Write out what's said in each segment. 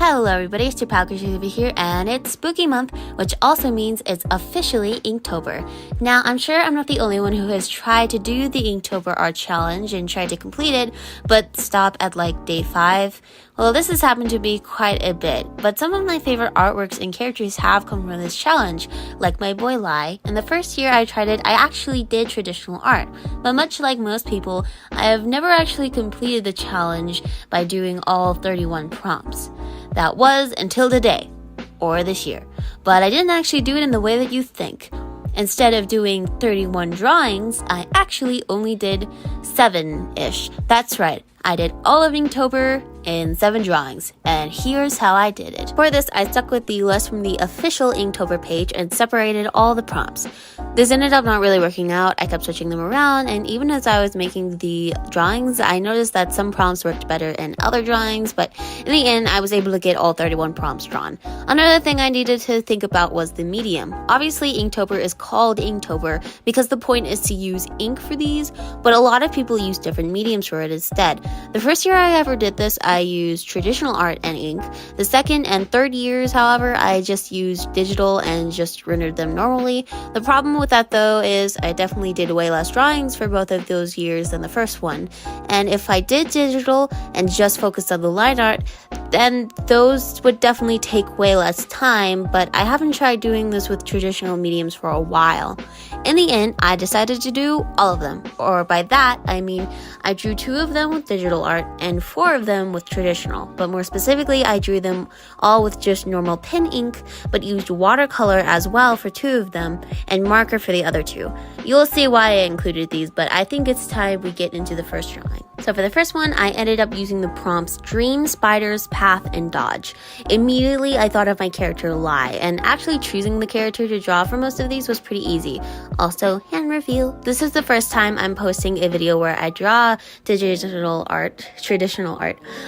Hello everybody, it's your pal Krisha here, and it's spooky month, which also means it's officially Inktober. Now, I'm sure I'm not the only one who has tried to do the Inktober art challenge and tried to complete it, but stop at like day 5. Well, this has happened to me quite a bit, but some of my favorite artworks and characters have come from this challenge, like my boy Lai. And the first year I tried it, I actually did traditional art, but much like most people, I have never actually completed the challenge by doing all 31 prompts. That was until today, or this year, but I didn't actually do it in the way that you think. Instead of doing 31 drawings, I actually only did 7-ish. That's right, I did all of Inktober in 7 drawings, and here's how I did it. For this, I stuck with the list from the official Inktober page and separated all the prompts. This ended up not really working out. I kept switching them around, and even as I was making the drawings, I noticed that some prompts worked better in other drawings, but in the end, I was able to get all 31 prompts drawn. Another thing I needed to think about was the medium. Obviously, Inktober is called Inktober because the point is to use ink for these, but a lot of people use different mediums for it instead. The first year I ever did this, I used traditional art and ink. The second and third years, however, I just used digital and just rendered them normally. The problem with that though is I definitely did way less drawings for both of those years than the first one. And if I did digital and just focused on the line art, then those would definitely take way less time, but I haven't tried doing this with traditional mediums for a while. In the end, I decided to do all of them, or by that, I mean I drew 2 of them with digital art and 4 of them with traditional, but more specifically, I drew them all with just normal pen ink, but used watercolor as well for 2 of them, and marker for the other 2. You'll see why I included these, but I think it's time we get into the first drawing. So for the first one, I ended up using the prompts Dream, Spiders, Path, and Dodge. Immediately, I thought of my character Lai, and actually choosing the character to draw for most of these was pretty easy. Also, hand reveal. This is the first time I'm posting a video where I draw traditional art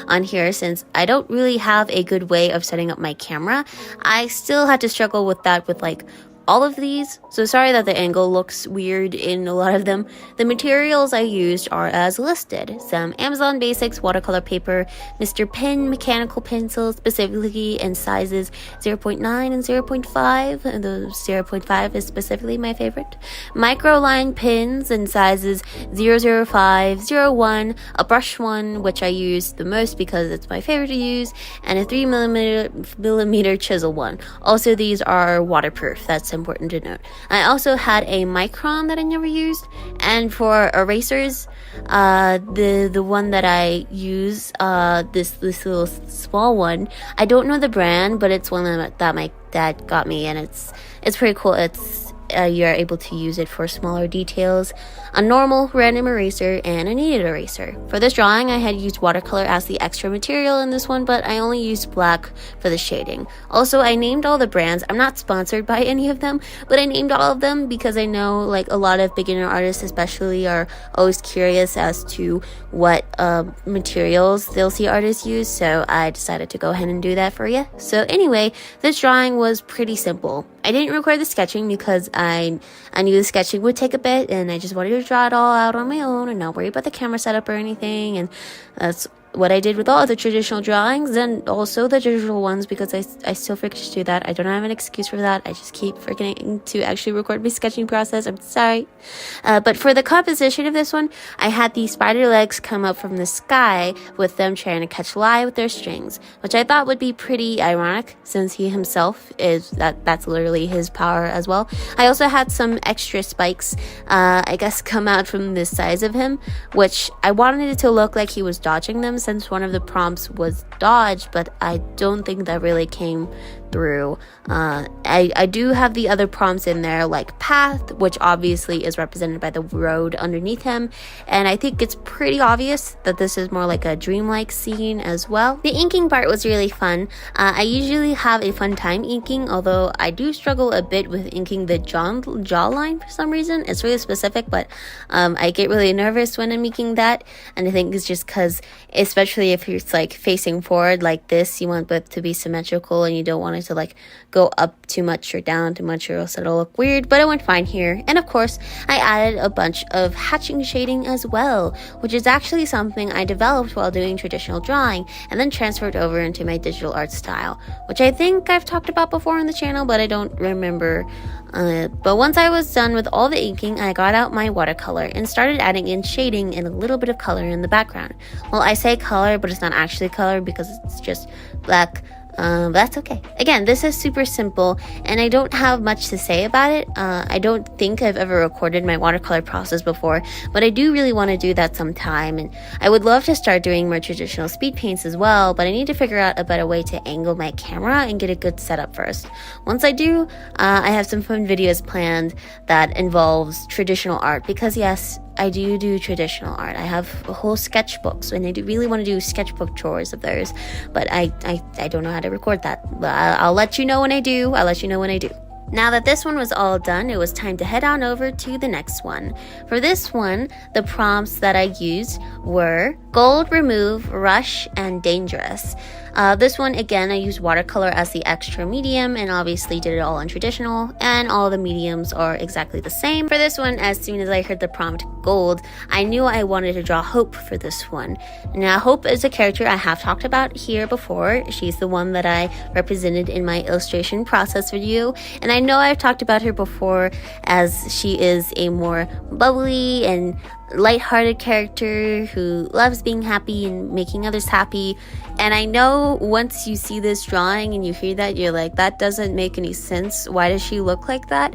on here since I don't really have a good way of setting up my camera. I still had to struggle with that with like all of these, so sorry that the angle looks weird in a lot of them. The materials I used are as listed. Some Amazon Basics watercolor paper, Mr. Pen mechanical pencils, specifically in sizes 0.9 and 0.5, and the 0.5 is specifically my favorite. Microline pens in sizes 005, 01, a brush one, which I use the most because it's my favorite to use, and a 3mm chisel one. Also, these are waterproof. That's important to note. I also had a micron that I never used, and for erasers, the one that I use, this little small one, I don't know the brand, but it's one that my dad got me, and it's pretty cool. You're able to use it for smaller details, a normal random eraser, and a kneaded eraser. For this drawing, I had used watercolor as the extra material in this one, but I only used black for the shading. Also, I named all the brands. I'm not sponsored by any of them, but I named all of them because I know like a lot of beginner artists especially are always curious as to what materials they'll see artists use, so I decided to go ahead and do that for you. So anyway, this drawing was pretty simple. I didn't record the sketching because I knew the sketching would take a bit, and I just wanted to draw it all out on my own and not worry about the camera setup or anything, and that's what I did with all the traditional drawings and also the digital ones because I still forget to do that. I don't have an excuse for that. I just keep forgetting to actually record my sketching process. I'm sorry. But for the composition of this one, I had these spider legs come up from the sky with them trying to catch Lai with their strings, which I thought would be pretty ironic since he himself that's literally his power as well. I also had some extra spikes, I guess, come out from the sides of him, which I wanted it to look like he was dodging them since one of the prompts was dodge, but I don't think that really came through. I do have the other prompts in there like path, which obviously is represented by the road underneath him, and I think it's pretty obvious that this is more like a dreamlike scene as well. The inking part was really fun. I usually have a fun time inking, although I do struggle a bit with inking the jawline for some reason. It's really specific, but I get really nervous when I'm inking that, and I think it's just because it's especially if it's like facing forward like this. You want both to be symmetrical, and you don't want it to like go up too much or down too much, or else it'll look weird. But it went fine here. And of course, I added a bunch of hatching shading as well, which is actually something I developed while doing traditional drawing and then transferred over into my digital art style, which I think I've talked about before on the channel, but I don't remember. But once I was done with all the inking, I got out my watercolor and started adding in shading and a little bit of color in the background. Well, I say color, but it's not actually color because it's just black. That's okay. Again, this is super simple, and I don't have much to say about it. I don't think I've ever recorded my watercolor process before, but I do really want to do that sometime, and I would love to start doing more traditional speed paints as well, but I need to figure out a better way to angle my camera and get a good setup first. Once I do, I have some fun videos planned that involves traditional art, because yes, I do traditional art. I have a whole sketchbooks, and I do really want to do sketchbook chores of theirs, but I don't know how to record that. But I'll let you know when I do. Now that this one was all done, it was time to head on over to the next one. For this one, the prompts that I used were Gold, Remove, Rush, and Dangerous. This one, again, I used watercolor as the extra medium, and obviously did it all in traditional, and all the mediums are exactly the same. For this one, as soon as I heard the prompt Gold, I knew I wanted to draw Hope for this one. Now, Hope is a character I have talked about here before. She's the one that I represented in my illustration process video, and I know I've talked about her before, as she is a more bubbly and lighthearted character who loves being happy and making others happy. And I know once you see this drawing and you hear that, you're like, that doesn't make any sense. Why does she look like that?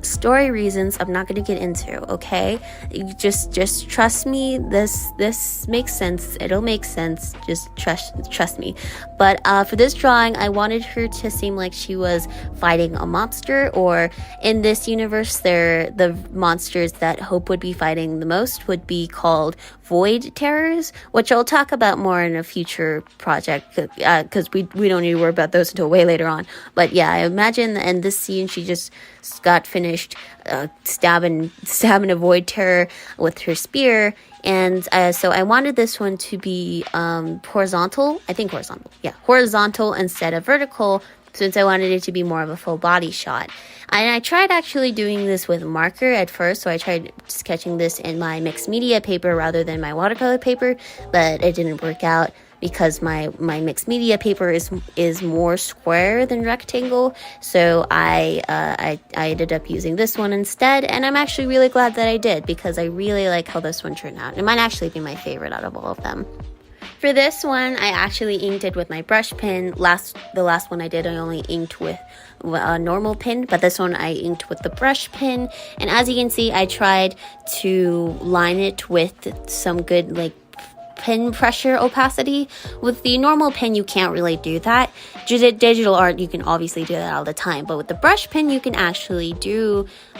Story reasons I'm not going to get into, okay? You just trust me. This makes sense. It'll make sense. Just trust me. But for this drawing, I wanted her to seem like she was fighting a monster, or in this universe, the monsters that Hope would be fighting the most would be called void terrors, which I'll talk about more in a future project, because we don't need to worry about those until way later on. But yeah, I imagine in this scene she just got finished stabbing a void terror with her spear, and so I wanted this one to be horizontal instead of vertical, since I wanted it to be more of a full body shot. And I tried actually doing this with marker at first, so I tried sketching this in my mixed media paper rather than my watercolor paper, but it didn't work out because my mixed media paper is more square than rectangle. So I ended up using this one instead, and I'm actually really glad that I did, because I really like how this one turned out. It might actually be my favorite out of all of them. For this one, I actually inked it with my brush pen. The last one I did, I only inked with a normal pen, but this one I inked with the brush pen. And as you can see, I tried to line it with some good like pen pressure opacity. With the normal pen, you can't really do that. Digital art, you can obviously do that all the time, but with the brush pen, you can actually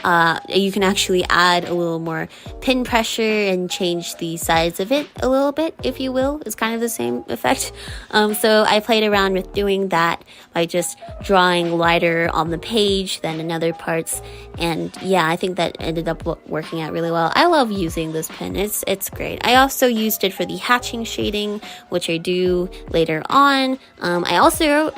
add a little more pen pressure and change the size of it a little bit, if you will. It's kind of the same effect. So I played around with doing that by just drawing lighter on the page than in other parts, and yeah, I think that ended up working out really well. I love using this pen. It's great. I also used it for the hatching shading, which I do later on. I also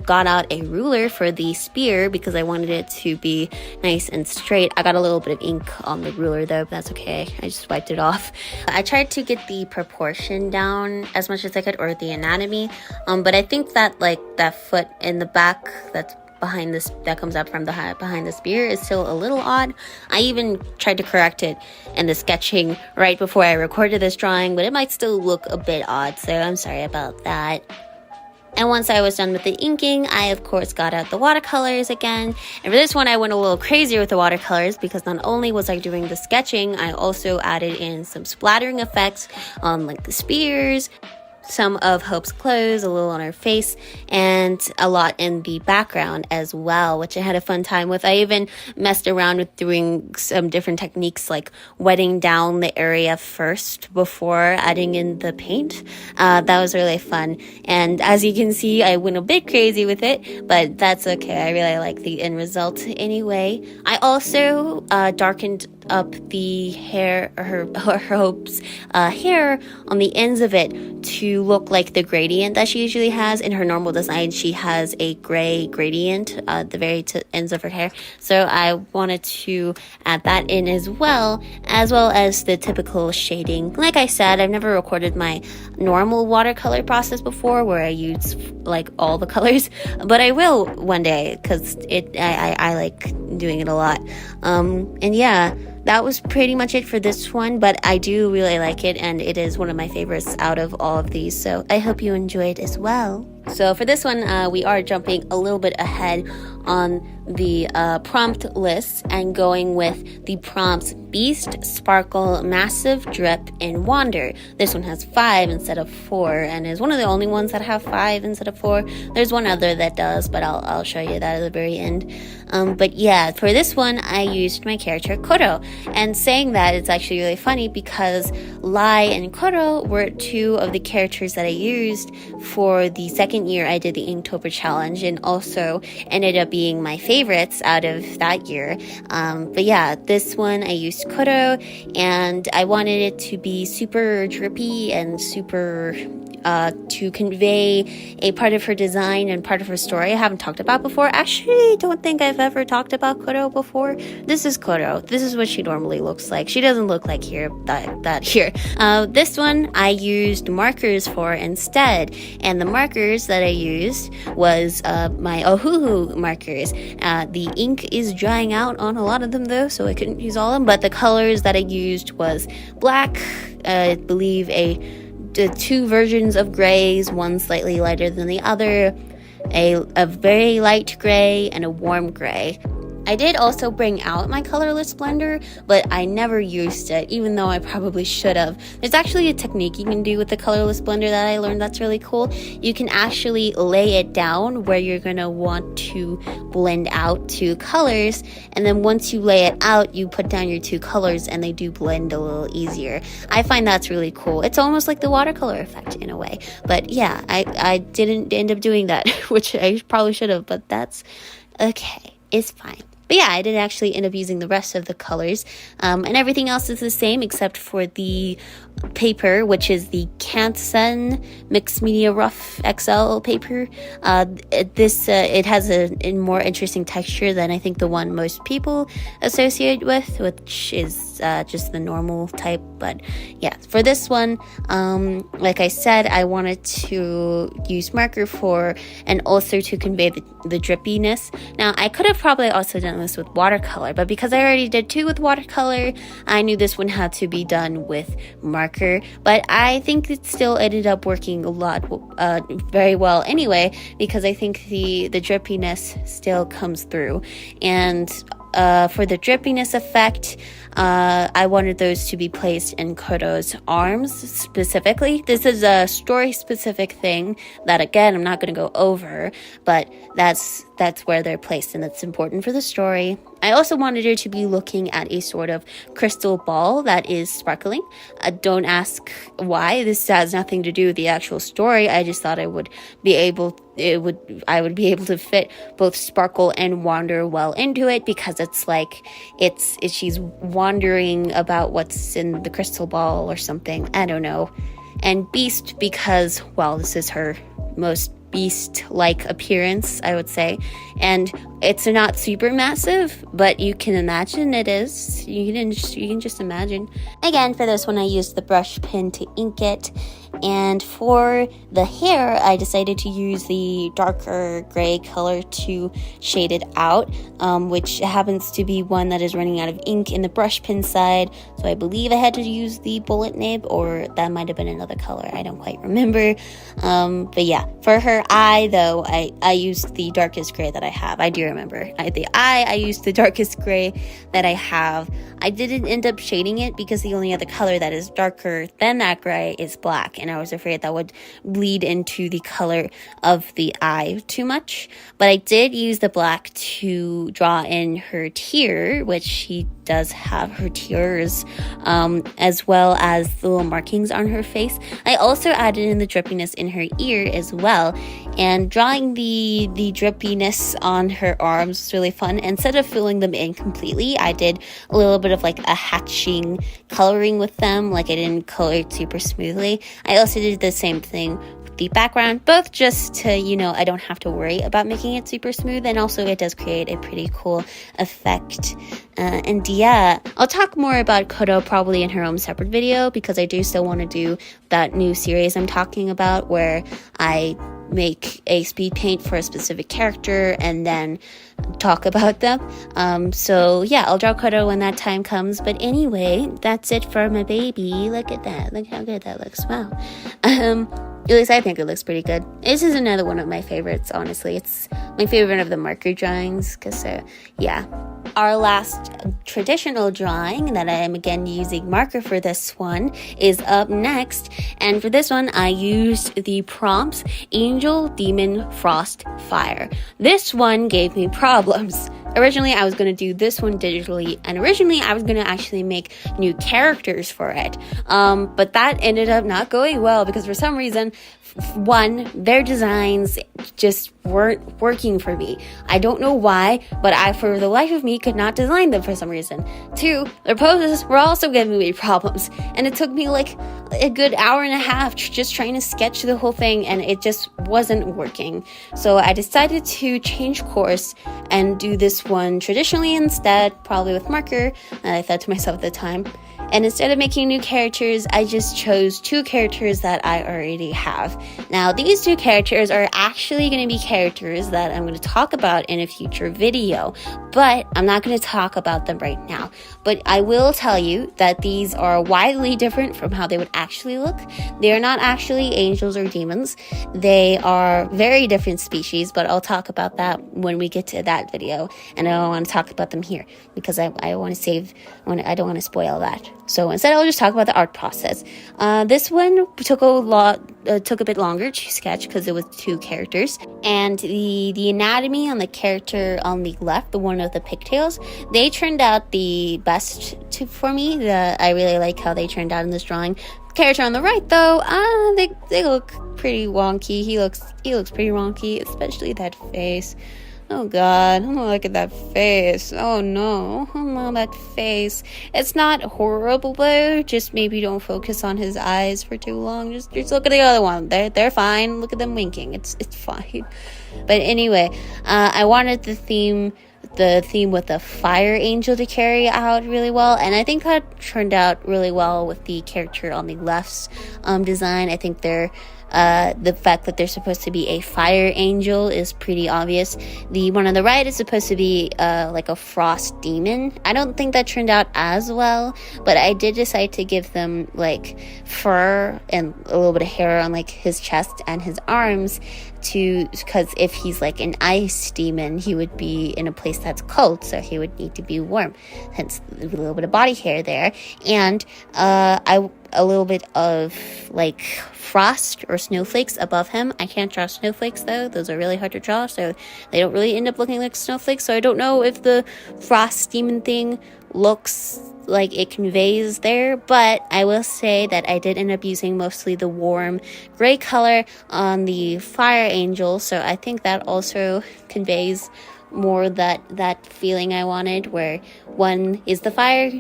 got out a ruler for the spear because I wanted it to be nice and straight. I got a little bit of ink on the ruler though, but that's okay. I just wiped it off. I tried to get the proportion down as much as I could, or the anatomy, but I think that like that foot in the back that's behind this, that comes up from behind the spear, is still a little odd. I even tried to correct it in the sketching right before I recorded this drawing, but it might still look a bit odd, so I'm sorry about that. And once I was done with the inking, I of course got out the watercolors again. And for this one, I went a little crazier with the watercolors, because not only was I doing the sketching, I also added in some splattering effects on like the spears, some of Hope's clothes, a little on her face, and a lot in the background as well, which I had a fun time with. I even messed around with doing some different techniques, like wetting down the area first before adding in the paint. That was really fun, and as you can see, I went a bit crazy with it, but that's okay. I really like the end result anyway. I also darkened up the hair, her hope's hair on the ends of it to look like the gradient that she usually has. In her normal design, she has a gray gradient at the very ends of her hair. So I wanted to add that in as well as the typical shading. Like I said, I've never recorded my normal watercolor process before where I use like all the colors, but I will one day because I like doing it a lot. And yeah, that was pretty much it for this one, but I do really like it, and it is one of my favorites out of all of these, so I hope you enjoyed as well. So for this one, we are jumping a little bit ahead on the prompt list and going with the prompts Beast, Sparkle, Massive, Drip, and Wander. This one has 5 instead of 4 and is one of the only ones that have 5 instead of 4. There's one other that does, but I'll show you that at the very end. But yeah, for this one, I used my character Koro. And saying that, it's actually really funny because Lai and Koro were 2 of the characters that I used for the second year I did the Inktober challenge, and also ended up being my favorites out of that year. But yeah, this one I used Koro, and I wanted it to be super drippy and super to convey a part of her design and part of her story I haven't talked about before. Actually, I don't think I've ever talked about Koro before. This is Koro. This is what she normally looks like. She doesn't look like that here. This one I used markers for instead, and the markers that I used was my Ohuhu markers. The ink is drying out on a lot of them though, so I couldn't use all of them, but the colors that I used was black, I believe the 2 versions of grays, one slightly lighter than the other, a very light gray, and a warm gray. I did also bring out my colorless blender, but I never used it, even though I probably should have. There's actually a technique you can do with the colorless blender that I learned that's really cool. You can actually lay it down where you're going to want to blend out 2 colors, and then once you lay it out, you put down your 2 colors, and they do blend a little easier. I find that's really cool. It's almost like the watercolor effect in a way. But yeah, I didn't end up doing that, which I probably should have, but that's okay. It's fine. But yeah, I did actually end up using the rest of the colors, and everything else is the same except for the paper, which is the Canson Mixed Media Rough XL paper. It has a more interesting texture than I think the one most people associate with, which is just the normal type. But yeah, for this one, like I said, I wanted to use marker for, and also to convey the drippiness. Now, I could have probably also done this with watercolor, but because I already did 2 with watercolor, I knew this one had to be done with marker. But I think it still ended up working a lot very well anyway, because I think the drippiness still comes through. And for the drippiness effect, I wanted those to be placed in Koro's arms specifically. This is a story-specific thing that, again, I'm not going to go over, but that's where they're placed, and that's important for the story. I also wanted her to be looking at a sort of crystal ball that is sparkling. Don't ask why. This has nothing to do with the actual story. I just thought I would be able to fit both sparkle and wander well into it, because it's like she's wondering about what's in the crystal ball or something. I don't know. And beast, because, well, this is her most beast-like appearance, I would say, and it's not super massive, but you can imagine it is. You can just imagine. Again, for this one, I used the brush pen to ink it, and for the hair, I decided to use the darker gray color to shade it out, which happens to be one that is running out of ink in the brush pen side, so I believe I had to use the bullet nib, or that might have been another color, I don't quite remember. But yeah, for her eye, though, I used the darkest gray that I have. I do remember. I used the darkest gray that I have. I didn't end up shading it because the only other color that is darker than that gray is black, and I was afraid that would bleed into the color of the eye too much. But I did use the black to draw in her tear, which she does have her tears, as well as the little markings on her face. I also added in the drippiness in her ear as well, and drawing the drippiness on her arms was really fun. Instead of filling them in completely, I did a little bit of like a hatching coloring with them, like I didn't color it super smoothly. I also did the same thing with the background, both just to, I don't have to worry about making it super smooth, and also it does create a pretty cool effect. And yeah, I'll talk more about Koto probably in her own separate video, because I do still want to do that new series I'm talking about where I make a speed paint for a specific character and then talk about them. So yeah, I'll draw Koto when that time comes. But anyway, that's it for my baby. Look at that. Look how good that looks. Wow. At least I think it looks pretty good. This is another one of my favorites, honestly. It's my favorite of the marker drawings, because yeah. Our last traditional drawing that I am again using marker for this one is up next. And for this one, I used the prompts Angel, Demon, Frost, Fire. This one gave me problems. Originally, I was going to do this one digitally, and originally I was going to actually make new characters for it. But that ended up not going well, because for some reason, one, their designs just weren't working for me. I don't know why, but I, for the life of me, could not design them for some reason. Two, their poses were also giving me problems, and it took me like a good hour and a half just trying to sketch the whole thing, and it just wasn't working. So I decided to change course and do this one traditionally instead, probably with marker, I thought to myself at the time. And instead of making new characters, I just chose two characters that I already have. Now, these two characters are actually going to be characters that I'm going to talk about in a future video, but I'm not going to talk about them right now. But I will tell you that these are widely different from how they would actually look. They are not actually angels or demons. They are very different species, but I'll talk about that when we get to that video. And I don't want to talk about them here because I want to save, I don't want to spoil that. So instead, I'll just talk about the art process. This one took a bit longer to sketch because it was two characters, and the anatomy on the character on the left, the one with the pigtails, they turned out the best for me. I really like how they turned out in this drawing. Character on the right, though, they look pretty wonky. He looks pretty wonky, especially that face. Oh God, oh, look at that face. Oh no, that face. It's not horrible though, just maybe don't focus on his eyes for too long. Just look at the other one. They're fine. Look at them winking. It's fine. But anyway, I wanted the theme with the fire angel to carry out really well, and I think that turned out really well with the character on the left's design. I think the fact that they're supposed to be a fire angel is pretty obvious. The one on the right is supposed to be like a frost demon. I don't think that turned out as well, but I did decide to give them like fur and a little bit of hair on like his chest and his arms, because if he's like an ice demon, he would be in a place that's cold, so he would need to be warm, hence a little bit of body hair there. And a little bit of like frost or snowflakes above him. I can't draw snowflakes though, those are really hard to draw, so they don't really end up looking like snowflakes. So I don't know if the frost demon thing looks like it conveys there, but I will say that I did end up using mostly the warm gray color on the fire angel, so I think that also conveys more that feeling I wanted, where one is the fire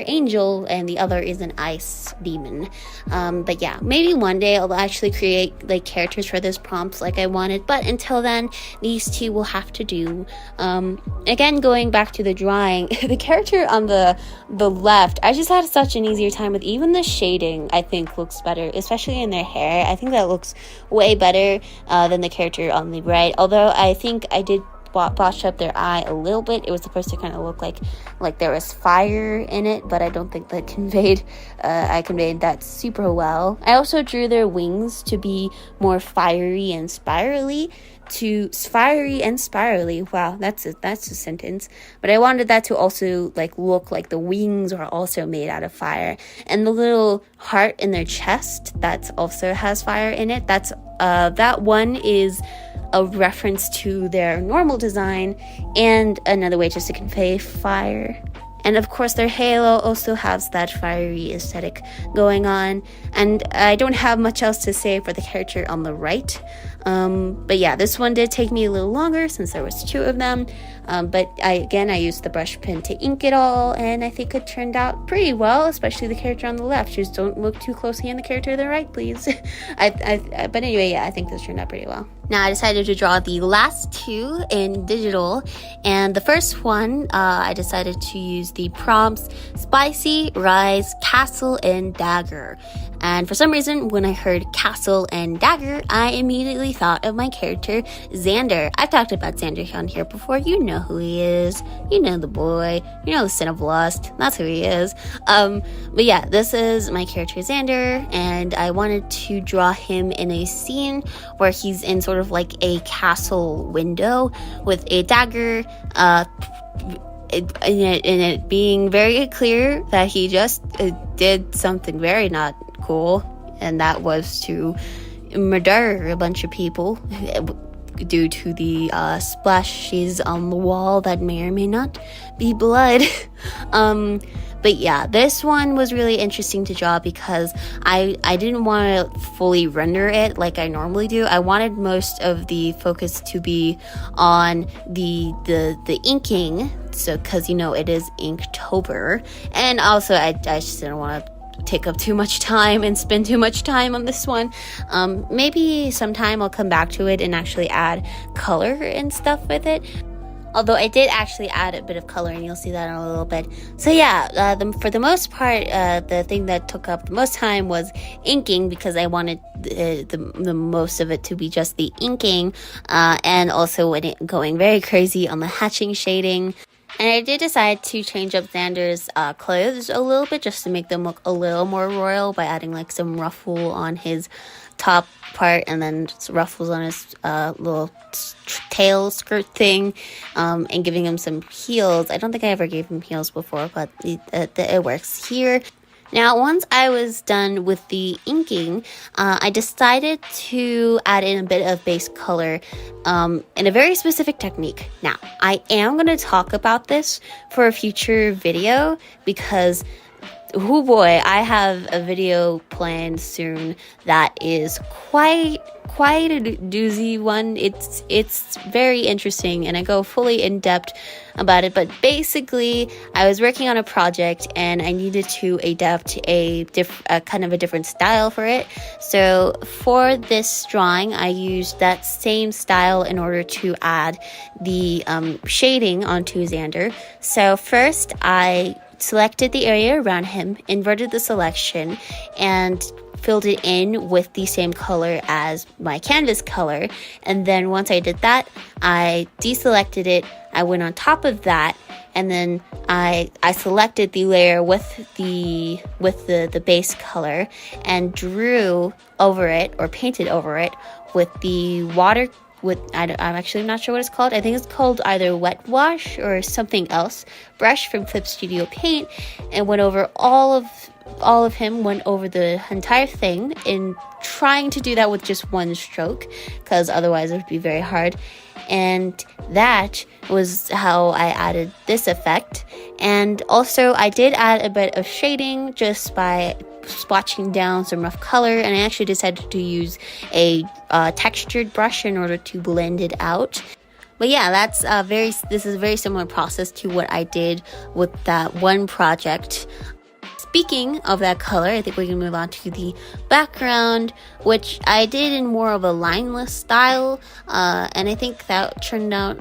angel and the other is an ice demon. But yeah, maybe one day I'll actually create like characters for this prompts like I wanted, but until then, these two will have to do. Again, going back to the drawing, the character on the left, I just had such an easier time with. Even the shading I think looks better, especially in their hair. I think that looks way better than the character on the right, although I think I did botched up their eye a little bit. It was supposed to kind of look like there was fire in it, but I don't think that I conveyed that super well. I also drew their wings to be more fiery and spirally. Wow, that's a sentence. But I wanted that to also like look like the wings are also made out of fire, and the little heart in their chest that also has fire in it. That one is a reference to their normal design, and another way just to convey fire. And of course their halo also has that fiery aesthetic going on. And I don't have much else to say for the character on the right. But yeah, this one did take me a little longer since there was 2 of them. But I used the brush pen to ink it all, and I think it turned out pretty well, especially the character on the left. Just don't look too closely on the character on the right, please. But anyway, yeah, I think this turned out pretty well. Now I decided to draw the last 2 in digital, and the first one, I decided to use the prompts Spicy, Rise, Castle, and Dagger. And for some reason, when I heard Castle and Dagger, I immediately thought of my character, Xander. I've talked about Xander on here before. You know who he is. You know the boy. You know the sin of lust. That's who he is. But yeah, this is my character, Xander, and I wanted to draw him in a scene where he's in sort of like a castle window with a dagger, in it being very clear that he just did something very not cool, and that was to murder a bunch of people due to the splashes on the wall that may or may not be blood. But yeah, this one was really interesting to draw because I didn't want to fully render it like I normally do. I wanted most of the focus to be on the inking, so because it is Inktober, and also I just didn't want to take up too much time and spend too much time on this one. Maybe sometime I'll come back to it and actually add color and stuff with it. Although I did actually add a bit of color, and you'll see that in a little bit. So yeah, for the most part, the thing that took up the most time was inking, because I wanted the most of it to be just the inking, and also going very crazy on the hatching shading. And I did decide to change up Xander's clothes a little bit, just to make them look a little more royal, by adding like some ruffle on his top part and then ruffles on his little tail skirt thing, and giving him some heels. I don't think I ever gave him heels before, but it works here. Now, once I was done with the inking, I decided to add in a bit of base color in a very specific technique. Now, I am going to talk about this for a future video because, oh boy, I have a video planned soon that is quite a doozy one. It's very interesting, and I go fully in depth about it. But basically, I was working on a project and I needed to adapt a kind of a different style for it. So for this drawing, I used that same style in order to add the shading onto Xander. So first, I selected the area around him, inverted the selection, and filled it in with the same color as my canvas color. And then once I did that, I deselected it, I went on top of that, and then I selected the layer with the base color and drew over it, or painted over it, with the water, I'm actually not sure what it's called. I think it's called either wet wash or something else brush from Clip Studio Paint, and went over all of him, went over the entire thing, in trying to do that with just one stroke, because otherwise it would be very hard. And that was how I added this effect. And also I did add a bit of shading just by splotching down some rough color, and I actually decided to use a textured brush in order to blend it out. But yeah, this is a very similar process to what I did with that one project. Speaking of that color, I think we can move on to the background, which I did in more of a lineless style, and I think that turned out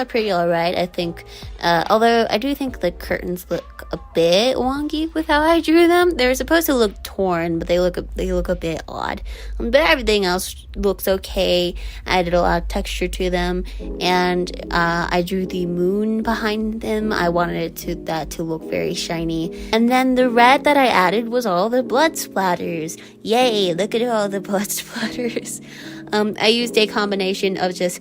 pretty alright, I think. Although I do think the curtains look a bit wonky with how I drew them. They're supposed to look torn, but they look a bit odd. But everything else looks okay. I added a lot of texture to them, and I drew the moon behind them. I wanted that to look very shiny. And then the red that I added was all the blood splatters. Yay, look at all the blood splatters. I used a combination of just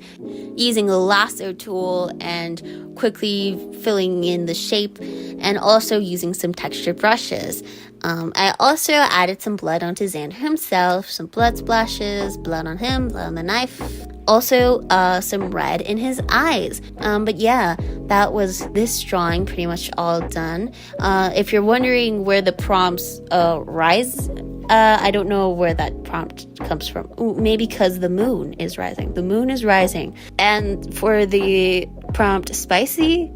using a lasso tool and quickly filling in the shape, and also using some textured brushes. I also added some blood onto Xander himself, some blood splashes, blood on him, blood on the knife. Also, some red in his eyes. But yeah, that was this drawing pretty much all done. If you're wondering where the prompts rise, I don't know where that prompt comes from. Ooh, maybe because the moon is rising. The moon is rising. And for the prompt spicy,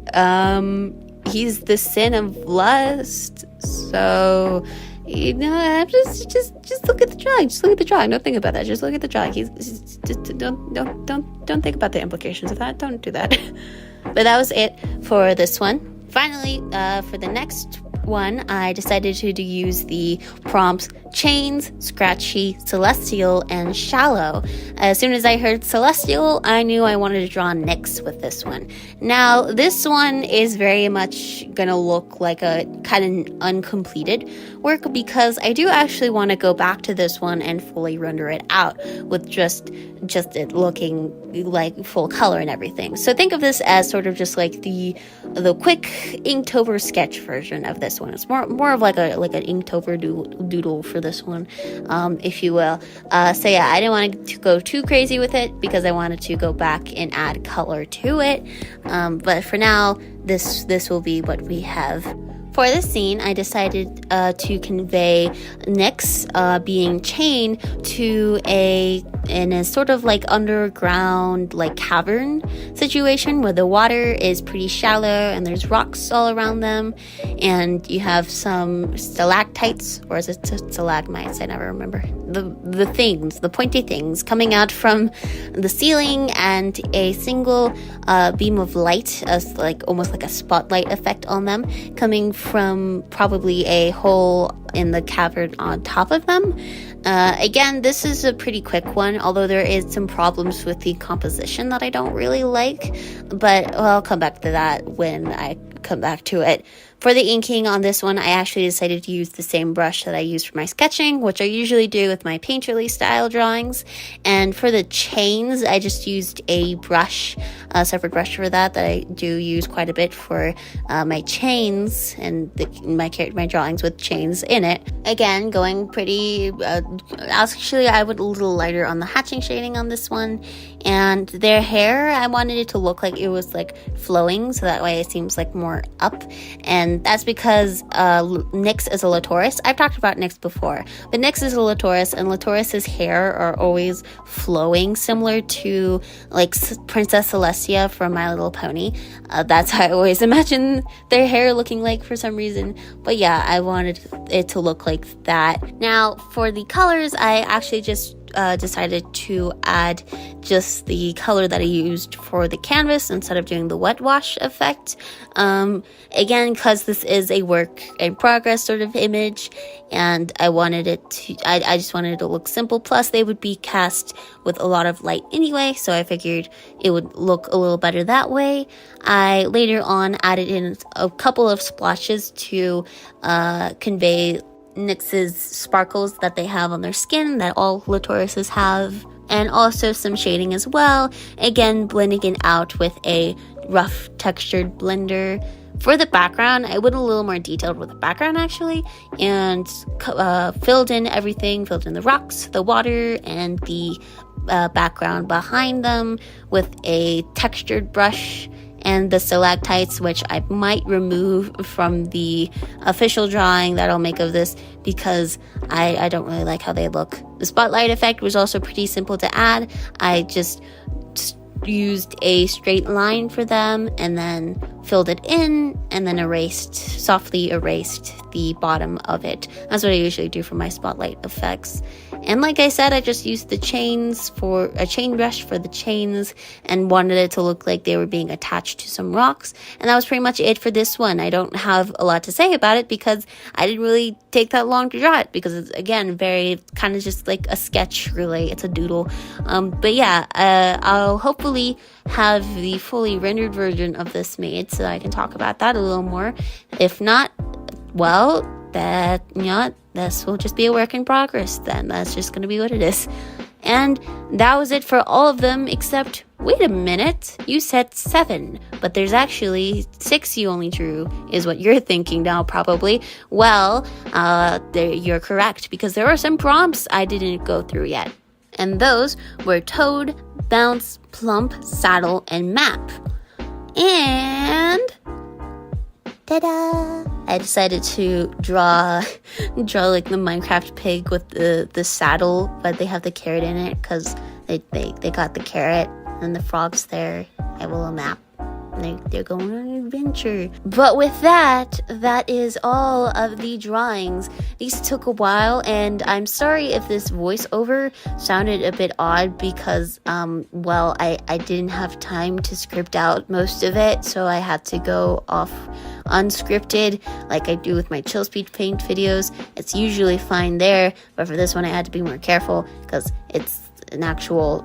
he's the sin of lust. So, you know, just look at the drawing. Just look at the drawing. Don't think about that. Just look at the drawing. He's just don't think about the implications of that. Don't do that. But that was it for this one. Finally, for the next one, I decided to use the prompts chains, scratchy, celestial, and shallow. As soon as I heard celestial, I knew I wanted to draw Nyx with this one. Now, this one is very much gonna look like a kind of uncompleted work because I do actually want to go back to this one and fully render it out with just it looking like full color and everything. So think of this as sort of just like the quick Inktober sketch version of this one. It's more of like an Inktober doodle for this one, if you will. So yeah, I didn't want to go too crazy with it because I wanted to go back and add color to it. But for now, this will be what we have. For this scene, I decided to convey Nyx being chained to in a sort of like underground like cavern situation where the water is pretty shallow and there's rocks all around them, and you have some stalactites, or is it stalagmites? I never remember. The pointy things coming out from the ceiling, and a single beam of light, like almost like a spotlight effect on them, coming from probably a hole in the cavern on top of them. Again, this is a pretty quick one, although there is some problems with the composition that I don't really like, but I'll come back to that when I come back to it. For the inking on this one, I actually decided to use the same brush that I use for my sketching, which I usually do with my painterly style drawings. And for the chains, I just used a brush, a separate brush for that I do use quite a bit for my chains and my drawings with chains in it. Again, going pretty, actually I went a little lighter on the hatching shading on this one. And their hair, I wanted it to look like it was like flowing, so that way it seems like more up. And that's because Nyx is a Latourus. I've talked about Nyx before, but Nyx is a Latourus, and Latourus's hair are always flowing, similar to like Princess Celestia from My Little Pony. That's how I always imagine their hair looking like for some reason. But yeah, I wanted it to look like that. Now, for the colors, I actually just decided to add just the color that I used for the canvas instead of doing the wet wash effect. Again, because this is a work in progress sort of image, and I wanted it to, I just wanted it to look simple. Plus, they would be cast with a lot of light anyway, so I figured it would look a little better that way. I later on added in a couple of splotches to convey Nyx's sparkles that they have on their skin, that all Latouruses have, and also some shading as well, again blending it out with a rough textured blender. For the background, I went a little more detailed with the background actually, and filled in everything, filled in the rocks, the water, and the background behind them with a textured brush, and the stalactites, which I might remove from the official drawing that I'll make of this because I don't really like how they look. The spotlight effect was also pretty simple to add. I just used a straight line for them and then filled it in and then softly erased the bottom of it. That's what I usually do for my spotlight effects. And like I said, I just used the chains for a chain brush for the chains and wanted it to look like they were being attached to some rocks. And that was pretty much it for this one. I don't have a lot to say about it because I didn't really take that long to draw it because it's, again, very kind of just like a sketch, really. It's a doodle. But yeah, I'll hopefully have the fully rendered version of this made so I can talk about that a little more. If not, well, this will just be a work in progress then. That's just going to be what it is. And that was it for all of them, except, wait a minute, you said 7, but there's actually 6 you only drew, is what you're thinking now, probably. Well, you're correct, because there are some prompts I didn't go through yet. And those were Toad, Bounce, Plump, Saddle, and Map. And ta-da! I decided to draw like the Minecraft pig with the saddle, but they have the carrot in it because they got the carrot and the frog's there. I have a little map. They're going on an adventure. But with that is all of the drawings. These took a while, and I'm sorry if this voiceover sounded a bit odd because, I didn't have time to script out most of it, so I had to go off unscripted like I do with my chill speed paint videos. It's usually fine there, but for this one I had to be more careful because it's an actual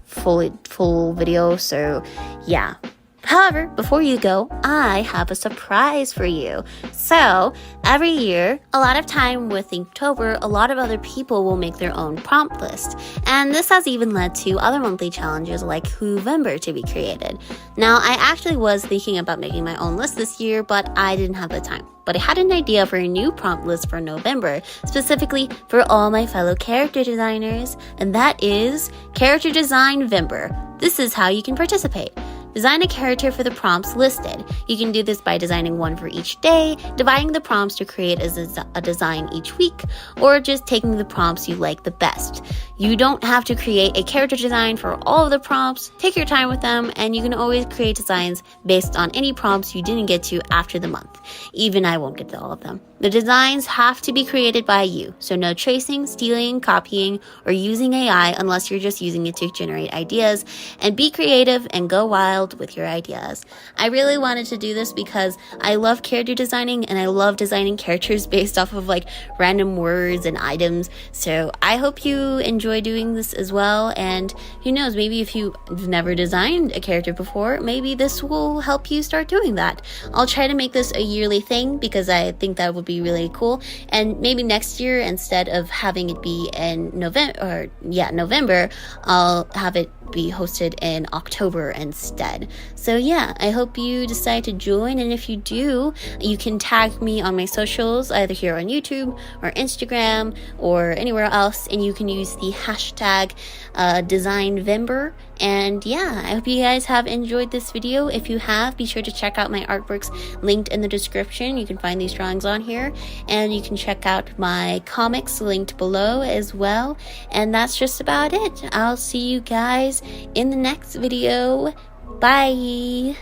full video, so yeah. However, before you go, I have a surprise for you. So, every year, a lot of time with Inktober, a lot of other people will make their own prompt list. And this has even led to other monthly challenges like Whovember to be created. Now, I actually was thinking about making my own list this year, but I didn't have the time. But I had an idea for a new prompt list for November, specifically for all my fellow character designers, and that is Character Design Vember. This is how you can participate. Design a character for the prompts listed. You can do this by designing one for each day, dividing the prompts to create a design each week, or just taking the prompts you like the best. You don't have to create a character design for all of the prompts. Take your time with them, and you can always create designs based on any prompts you didn't get to after the month. Even I won't get to all of them. The designs have to be created by you, so no tracing, stealing, copying, or using AI unless you're just using it to generate ideas, and be creative and go wild with your ideas. I really wanted to do this because I love character designing and I love designing characters based off of random words and items. So I hope you enjoy doing this as well, and who knows, maybe if you've never designed a character before, maybe this will help you start doing that. I'll try to make this a yearly thing because I think that would be really cool, and maybe next year instead of having it be in November, I'll have it be hosted in October instead. So yeah, I hope you decide to join, and if you do, you can tag me on my socials, either here on YouTube or Instagram or anywhere else, and you can use the hashtag DesignVember. And yeah, I hope you guys have enjoyed this video. If you have, be sure to check out my artworks linked in the description. You can find these drawings on here, and you can check out my comics linked below as well. And that's just about it. I'll see you guys in the next video. Bye!